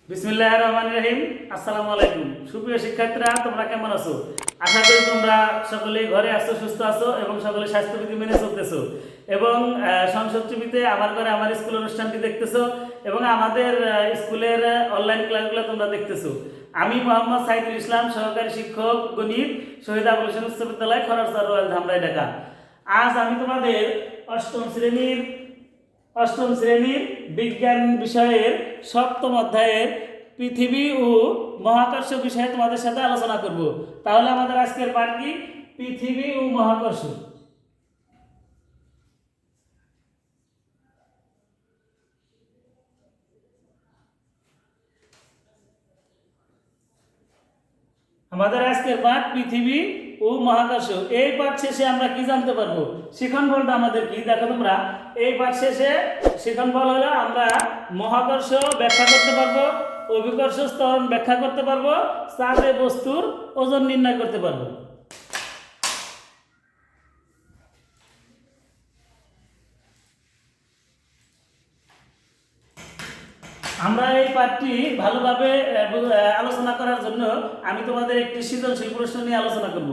বিসমিল্লাহির রহমানির রহিম। আসসালামু আলাইকুম। সুপ্রিয় শিক্ষার্থীরা, তোমরা কেমন আছো? আশা করি তোমরা সকলেই ঘরে আছো, সুস্থ আছো এবং সকলে স্বাস্থ্যবিধি মেনে চলতেছো এবং সংসদ টিভিতে আমার ঘরে আমার স্কুল অনুষ্ঠানটি দেখতেছো এবং আমাদের স্কুলের অনলাইন ক্লাসগুলো তোমরা দেখতেছো। আমি মোহাম্মদ সাইদুল ইসলাম, সহকারী শিক্ষক গণিত, শহীদ আবুল হোসেন উচ্চ বিদ্যালয়, খরচদার রয়্যাল ধামরাই, ঢাকা। আজ আমি তোমাদের অষ্টম শ্রেণীর বিজ্ঞান বিষয়ের সপ্তম অধ্যায়ের পৃথিবী ও মহাকর্ষ বিষয়ে তোমাদের সাথে আলোচনা করব। তাহলে আমাদের আজকের পাঠ কি? পৃথিবী ও মহাকর্ষ। আমাদের আজকের পাঠ পৃথিবী ও মহাকর্ষ। এই পাঠ শেষে আমরা কি জানতে পারবো? শিখন বলটা আমাদের কি? দেখো তোমরা, এই পাঠ শেষে শিখন বল হলো আমরা মহাকর্ষ ব্যাখ্যা করতে পারবো, অভিকর্ষ ত্বরণ ব্যাখ্যা করতে পারবো, চাঁদে বস্তুর ওজন নির্ণয় করতে পারবো। আমরা এই পাঠটি ভালোভাবে আলোচনা করার জন্য আমি তোমাদের একটি সৃজনশীল প্রশ্ন নিয়ে আলোচনা করব।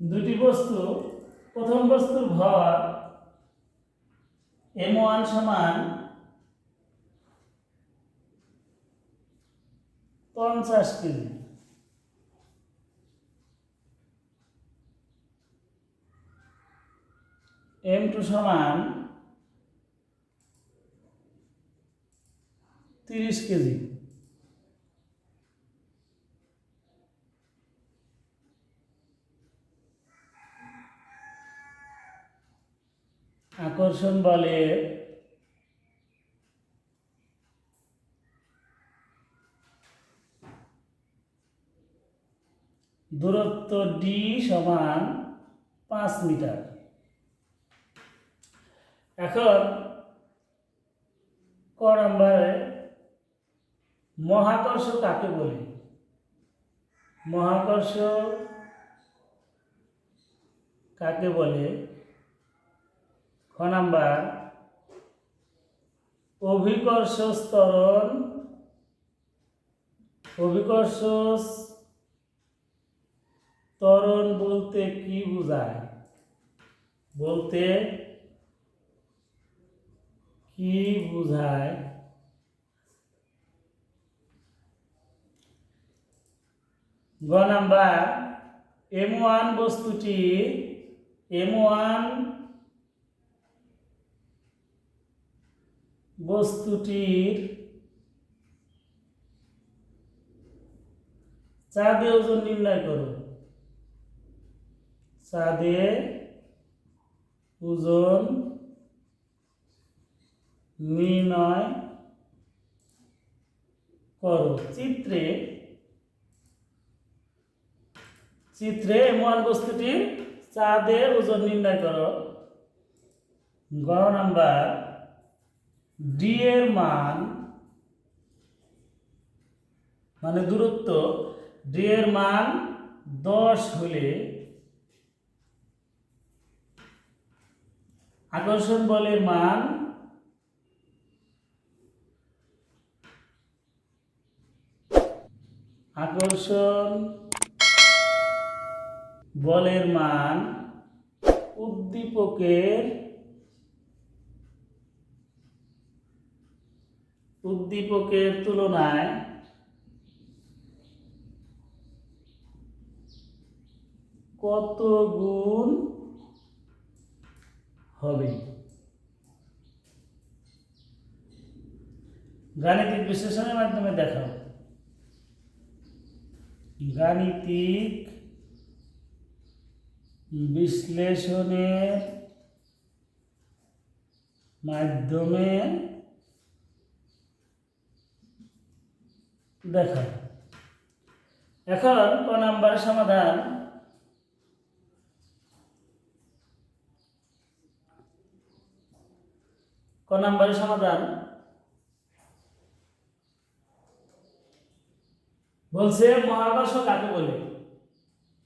দুটি বস্তু, প্রথম বস্তুর ভর m1 সমান 50 কেজি, m2 সমান 30 কেজি। আকর্ষণ বলের দূরত্ব d সমান 5 মিটার। এখন ক নম্বরে মহাকর্ষ কাকে বলে? মহাকর্ষ কাকে বলে? খ নাম্বার অভিকর্ষ ত্বরণ, অভিকর্ষ ত্বরণ বলতে কি বোঝায়? বলতে কি বোঝায়? গ নাম্বার m1 বস্তুটির চাঁদে ওজন নির্ণয় করো। চাঁদে ওজন নির্ণয় করো। চিত্রে m1 বস্তুটির চাঁদে ওজন নির্ণয় করো। গ নাম্বার ডি এর মান, মানে দূরত্ব ডি এর মান 10 হলে আকর্ষণ বলের মান উদ্দীপকের তুলনায় কত গুণ হবে? গাণিতিক বিশ্লেষণের মাধ্যমে দেখাও। গাণিতিক বিশ্লেষণের মাধ্যমে দেখাও। এখন ক নাম্বার সমাধান, ক নম্বরের সমাধান বলছে মহাকর্ষ কাকে বলে?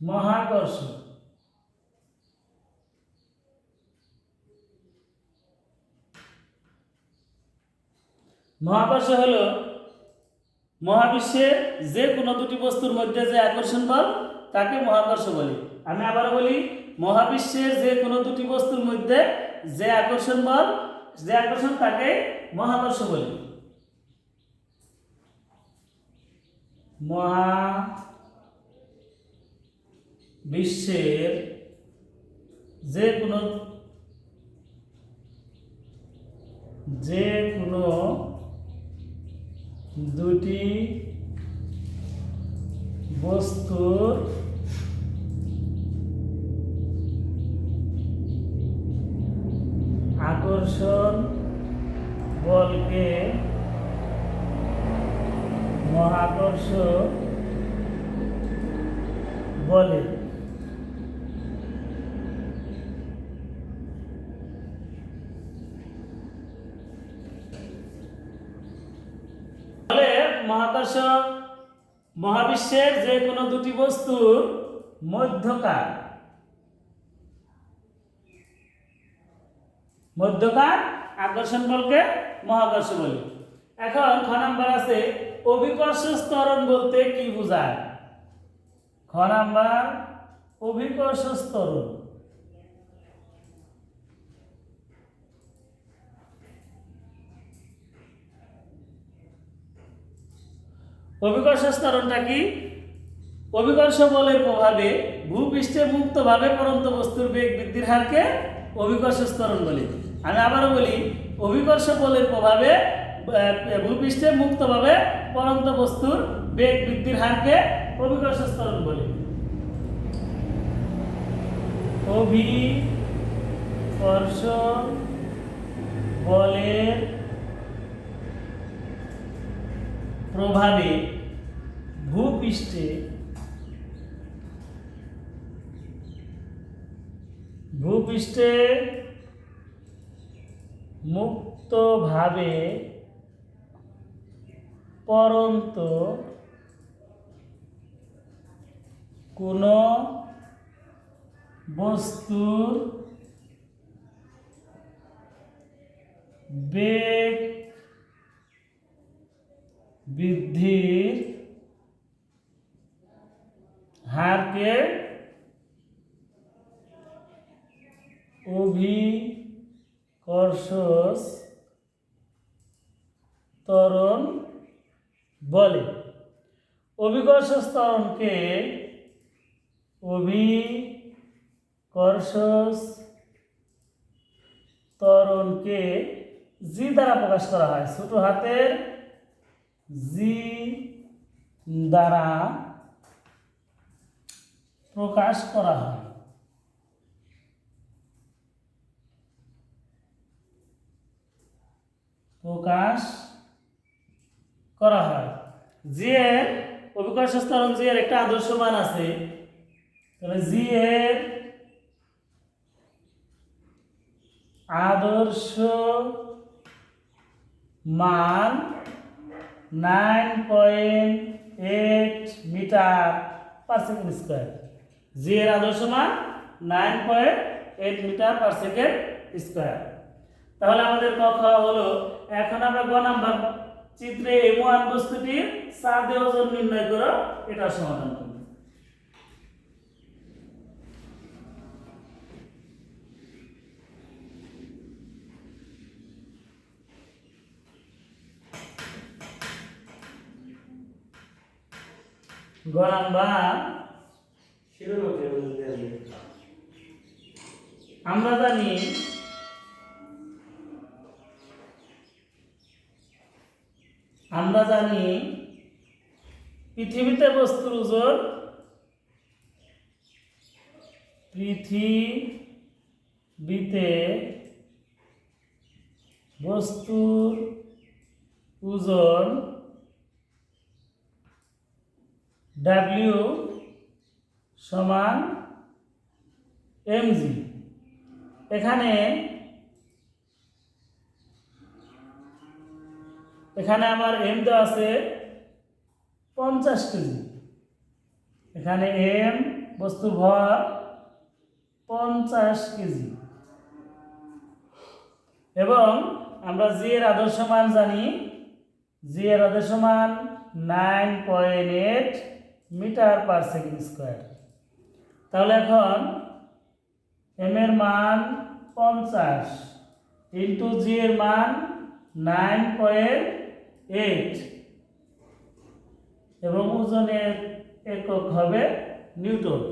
মহাকর্ষ মহাকর্ষ হলো মহাবিশ্বের যে কোনো দুটি বস্তুর মধ্যে যে আকর্ষণ বল তাকে মহাকর্ষ বলে। আমি আবার বলি, মহাবিশ্বের যে কোনো দুটি বস্তুর মধ্যে যে আকর্ষণ বল, যে আকর্ষণ তাকে মহাকর্ষ বলে। মহাবিশ্বের যে কোনো দুটি বস্তুর আকর্ষণ বলকে মহাকর্ষ বলে। মহাকর্ষ মহাবিশ্বের যে কোনো দুটি বস্তুর মধ্যকার আকর্ষণ বলকে মহাকর্ষ বলে। এখন খ নাম্বার আছে অভিকর্ষ ত্বরণ বলতে কি বোঝায়? খ নাম্বার অভিকর্ষ ত্বরণ। অভিকর্ষ ত্বরণটা কি? অভিকর্ষ বলের প্রভাবে ভূপৃষ্ঠে মুক্তভাবে পড়ন্ত বস্তুর বেগ বৃদ্ধির হারকে অভিকর্ষ ত্বরণ বলে। আমি আবারও বলি, অভিকর্ষ বলের প্রভাবে ভূপৃষ্ঠে মুক্তভাবে পড়ন্ত বস্তুর বেগ বৃদ্ধির হারকে অভিকর্ষ ত্বরণ বলে। অভিকর্ষ বলের প্রভাবে ভূপৃষ্ঠে মুক্তভাবে পড়ন্ত কোনো বস্তুর বেগ বৃদ্ধির হারকে অভিকর্ষ ত্বরণ বলে। অভিকর্ষ ত্বরণকে জি দ্বারা প্রকাশ করা হয়। ছোট হাতের জি দ্বারা প্রকাশ করা হয়। জি এর অভিকর্ষ ত্বরণ জি এর একটা আদর্শ মান আছে। তাহলে জি এর আদর্শ মান 9.8 মিটার পার সেকেন্ড স্কয়ার। জি এর আদর্শ মান 9.8 মিটার পার সেকেন্ড স্কয়ার। তাহলে আমাদের ক খ হলো। এখন আমরা গ নাম্বার চিত্রে M1 বস্তুটির চাঁদে ওজন নির্ণয় করো, এটা সমাধান করব। গ নাম্বার আমরা জানি পৃথিবীতে বস্তুর ওজন W সমান mg। এখানে এখানে আমার এম দেওয়া আছে 50 কেজি, এখানে এম বস্তুর ভর 50 কেজি, এবং আমরা জি এর আদর্শ মান জানি, জি এর আদর্শ মান 9.8 মিটার পার সেকেন্ড স্কোয়ার। তাহলে এখন এম এর মান 50 ইন্টু জি এর মান 9.8 এবং ওজনের একক হবে নিউটন।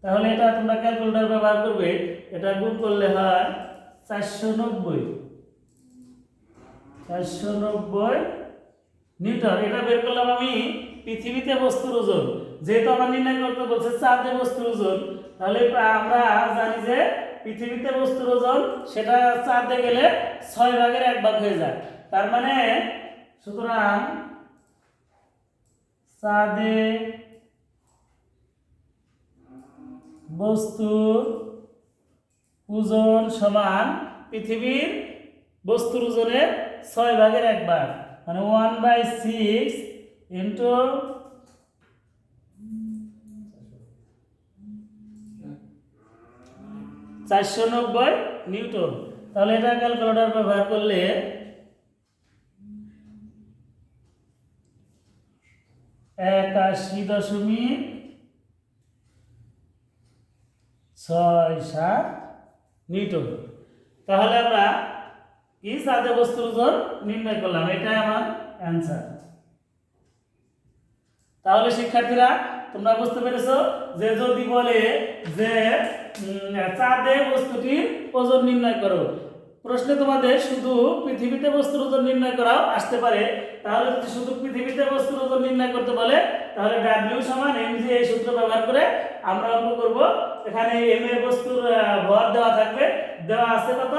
তাহলে এটা তোমরা ক্যালকুলেটর ব্যবহার করবে, এটা গুণ করলে হয় 490 নিউটন। এটা বের করলাম আমি পৃথিবীতে বস্তুর ওজন, যেহেতু আমার নির্ণয় করতে বলছে চাঁদে বস্তুর ওজন, তাহলে আমরা জানি যে পৃথিবীতে বস্তুর ওজন সেটা চাঁদে গেলে 6 ভাগের 1 ভাগ হয়ে যায়। তার মানে সুতরাং চাঁদে বস্তুর ওজন সমান পৃথিবীর বস্তুর ওজনের 6 ভাগের 1 ভাগ, মানে 1/6 ইন্টু 490 নিউটন। তাহলে এটা ক্যালকুলেটর ব্যবহার করলে 81.67 নিউটন। তাহলে আমরা কি চাঁদে বস্তুর ওজন নির্ণয় করলাম, এটাই আমার অ্যান্সার। তাহলে শিক্ষার্থীরা তোমরা বুঝতে পেরেছো যে যদি বলে যে চাঁদে বস্তুটির ওজন নির্ণয় করো, প্রশ্নে তোমাদের শুধু পৃথিবীতে বস্তুর ওজন নির্ণয় করাও আসতে পারে। তাহলে যদি শুধু পৃথিবীতে বস্তুর ওজন নির্ণয় করতে বলে, তাহলে W সমান mg এই সূত্র ব্যবহার করে আমরা অঙ্ক করব। এখানে m এর বস্তুর ভর দেওয়া থাকবে, দেওয়া আছে কত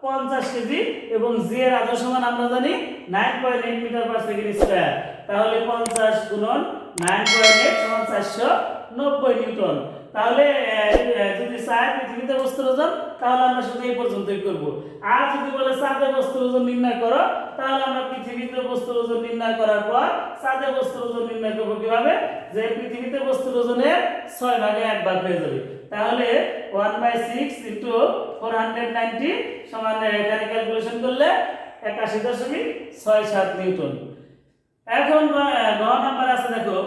50 কেজি, এবং g এর আদর্শ মান আমরা জানি 9.8 মিটার পার সেকেন্ড স্কয়ার। তাহলে 50 গুণন 9.8 সমান 490 নিউটন। তাহলে যদি চাই পৃথিবীতে বস্তুর ওজন, তাহলে আমরা শুধু এই পর্যন্তই করব। আর যদি বলে চাঁদে বস্তুর ওজন নির্ণয় করো, তাহলে আমরা পৃথিবীতে বস্তুর ওজন নির্ণয় করার পর চাঁদে বস্তুর ওজন নির্ণয় করব কিভাবে, যে পৃথিবীতে বস্তুর ওজনের 6 ভাগে 1 ভাগ হয়ে যাবে। তাহলে 1/6 ইন্টু 490 সমান, এখানে ক্যালকুলেশন করলে 81.67 নিউটন। এখন গ নাম্বার আছে, দেখো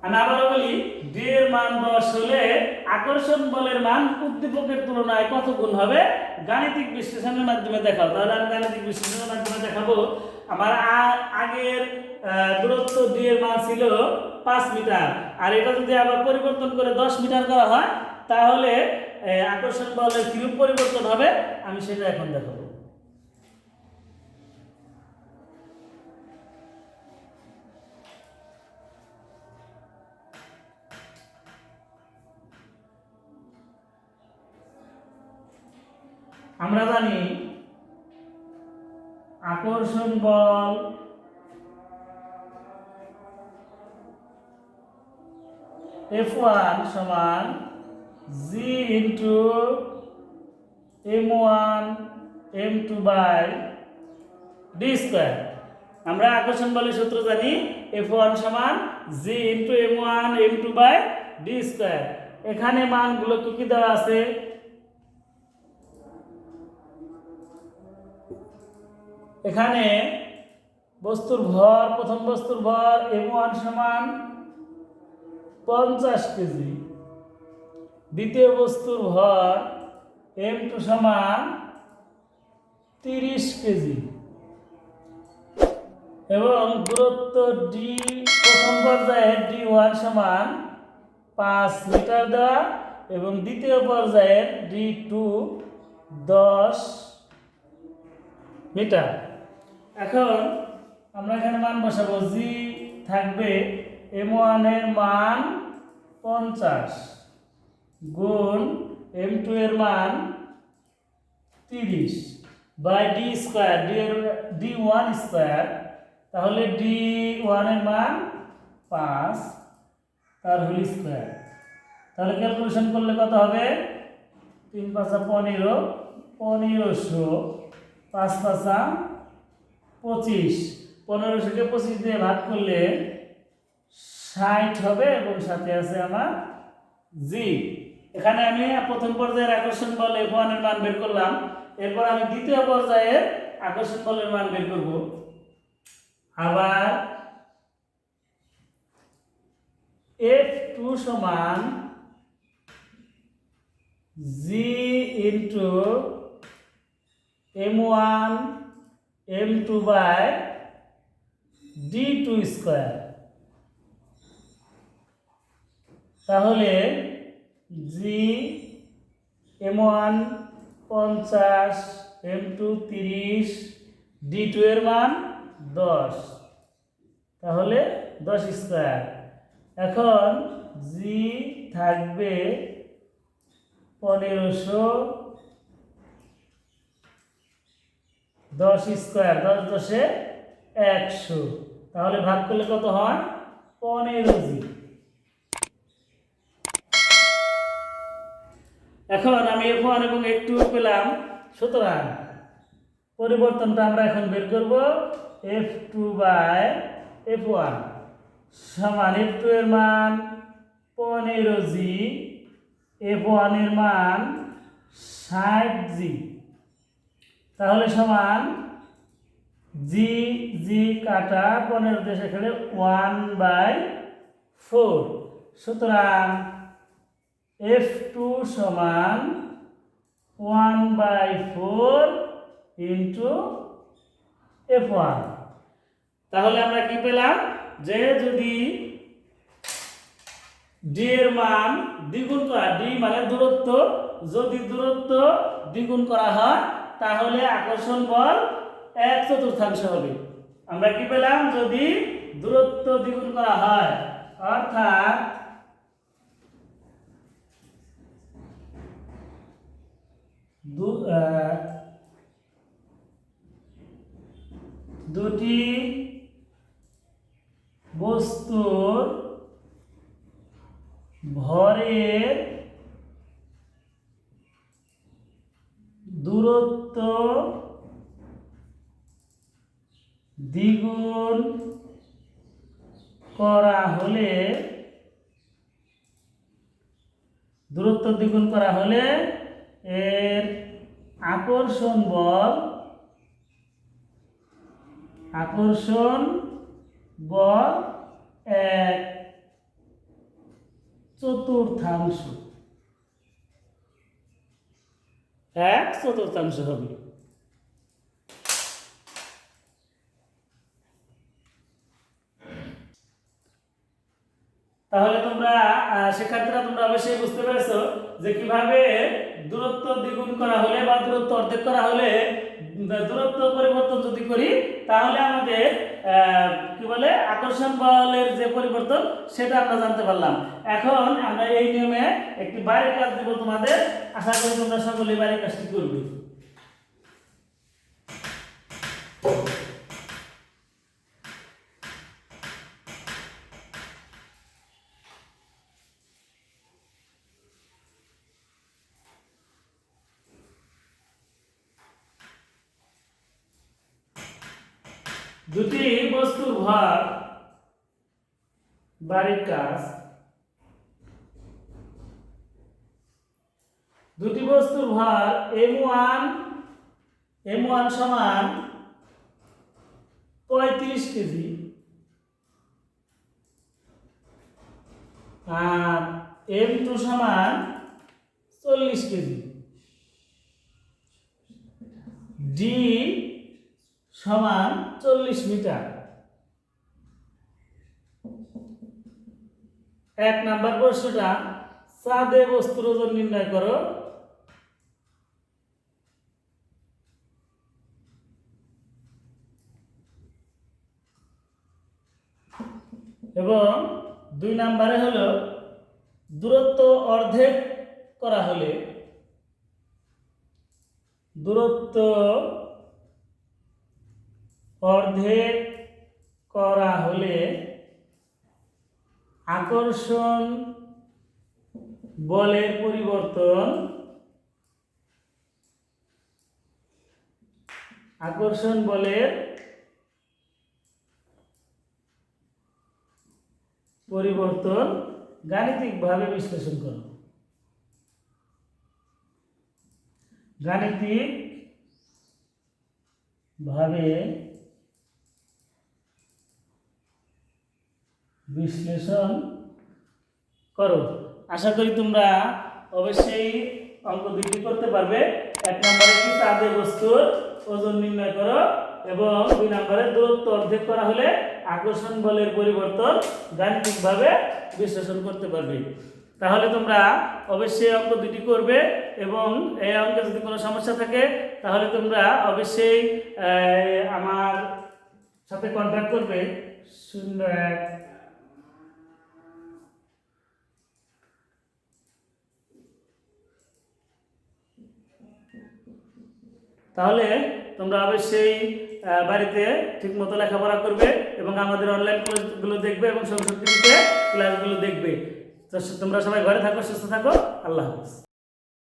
আমি আবারও বলি, ডি এর মান 10 হলে আকর্ষণ বলের মান উদ্দীপকের তুলনায় কত গুণ হবে, গাণিতিক বিশ্লেষণের মাধ্যমে দেখাও। তাহলে আমি গাণিতিক বিশ্লেষণের মাধ্যমে দেখাবো। আমার আগের দূরত্ব ডি এর মান ছিল 5 মিটার, আর এটা যদি আবার পরিবর্তন করে 10 মিটার করা হয়, তাহলে আকর্ষণ বলের কিরূপ পরিবর্তন হবে আমি সেটা এখন দেখাবো। আমরা জানি আকর্ষণ বল F1 সমান G into M1 M2 by D square. আমরা আকর্ষণ বলের সূত্র জানি F1 সমান G into M1 M2 by D square. এখানে মানগুলো কি কি দেওয়া আছে, এখানে বস্তুর ভর, প্রথম বস্তুর ভর M1 সমান 50 কেজি, দ্বিতীয় বস্তুর ভর M2 সমান 30 কেজি, এবং দূরত্ব D প্রথম পর্যায়ে D1 সমান 5 মিটার দেওয়া, এবং দ্বিতীয় পর্যায়ের D2 10 মিটার। এখন আমরা এখানে মান বসাবো, G থাকবে M1 এর মান 50 গুণ M2 এর মান 30 by D square, D1 square. তাহলে D1 এর মান 5 তার হোল স্কয়ার। তাহলে ক্যালকুলেশন করলে কত হবে, 3 × 5 = 15, 1500, 5 × 5 = 25, 1500-কে 25 দিয়ে ভাগ করলে 60 হবে এবং সাথে আছে আমার জি। এখানে আমি প্রথম পর্যায়ের আকর্ষণ বল F1 এর মান বের করলাম, এরপর আমি দ্বিতীয় পর্যায়ের আকর্ষণ বলের মান বের করব। আবার F2 সমান G into M1 M2 by D2 square. তাহলে G M1 50, M2 30, D2 এর মান 10, তাহলে 10 স্কয়ার। এখন G থাকবে 1500, 10 স্কয়ার, 10 10 100, তাহলে ভাগ করলে কত হয়? 15G। এখন আমি F1 এবং F2 পেলাম, সুতরাং পরিবর্তনটা আমরা এখন বের করব। F2 বাই F1 সমান F2 এর মান 15G, F1 এর মান 60G, তাহলে সমান জি জি কাটা 15 দিয়ে সেখানে 1/4, সুতরাং F2 সমান 1/4 ইন্টু F1। তাহলে আমরা কি পেলাম? যে যদি D এর মান দ্বিগুণ করা, D মানে দূরত্ব, যদি দূরত্ব দ্বিগুণ করা হয় তাহলে আকর্ষণ বল 1/4 হবে। আমরা কি পেলাম? যদি দূরত্ব দ্বিগুণ করা হয়, অর্থাৎ দুটি বস্তুর ভরের দূরত্ব দ্বিগুণ করা হলে এর আকর্ষণ বল 1/4 হবে। তাহলে তোমরা শিক্ষার্থীরা তোমরা অবশ্যই বুঝতে পেরেছো যে কিভাবে দূরত্ব দ্বিগুণ করা হলে বা দূরত্ব অর্ধেক করা হলে দূরত্ব পরিবর্তন যদি করি তাহলে আমাদের কি বলে আকর্ষণ বলের যে পরিবর্তন সেটা আমরা জানতে পারলাম। এখন আমরা এই নিয়মে একটি বাড়ির কাজ দেব তোমাদের, আশা করি তোমরা সকলেই বাড়ির কাজটি করবে। দুটি বস্তুর ভর, বাড়ির কাজ। দুটি বস্তুর ভর M1 সমান 35 কেজি আর M2 সমান 40 কেজি। D সমান 40 মিটার। 1 নাম্বার প্রশ্নটা, চাঁদে বস্তুর ওজন নির্ণয় করো। এবং 2 নম্বরে হলো দূরত্ব অর্ধেক করা হলে আকর্ষণ বলের পরিবর্তন পরিবর্তন গাণিতিকভাবে বিশ্লেষণ করো। গাণিতিকভাবে বিশ্লেষণ করো। আশা করি তোমরা অবশ্যই অঙ্ক দুটি করতে পারবে। 1 নম্বরে কি চাঁদে বস্তুর ওজন নির্ণয় করো এবং 2 নম্বরে দূরত্ব অর্ধেক করা হলে আকর্ষণ বলের পরিবর্তন গাণিতিকভাবে বিশ্লেষণ করতে পারবে। তাহলে তোমরা অবশ্যই অঙ্ক দুটি করবে এবং এই অঙ্কে যদি কোনো সমস্যা থাকে তাহলে তোমরা অবশ্যই আমার সাথে কন্ট্যাক্ট করবে। 01। তাহলে তোমরা অবশ্যই বাড়িতে ঠিকমতো লেখাপড়া করবে এবং আমাদের অনলাইন ক্লাসগুলো দেখবে এবং সংস্কৃত টিভিতে ক্লাসগুলো দেখবে। তো তোমরা সবাই ঘরে থাকো, সুস্থ থাকো। আল্লাহ হাফেজ।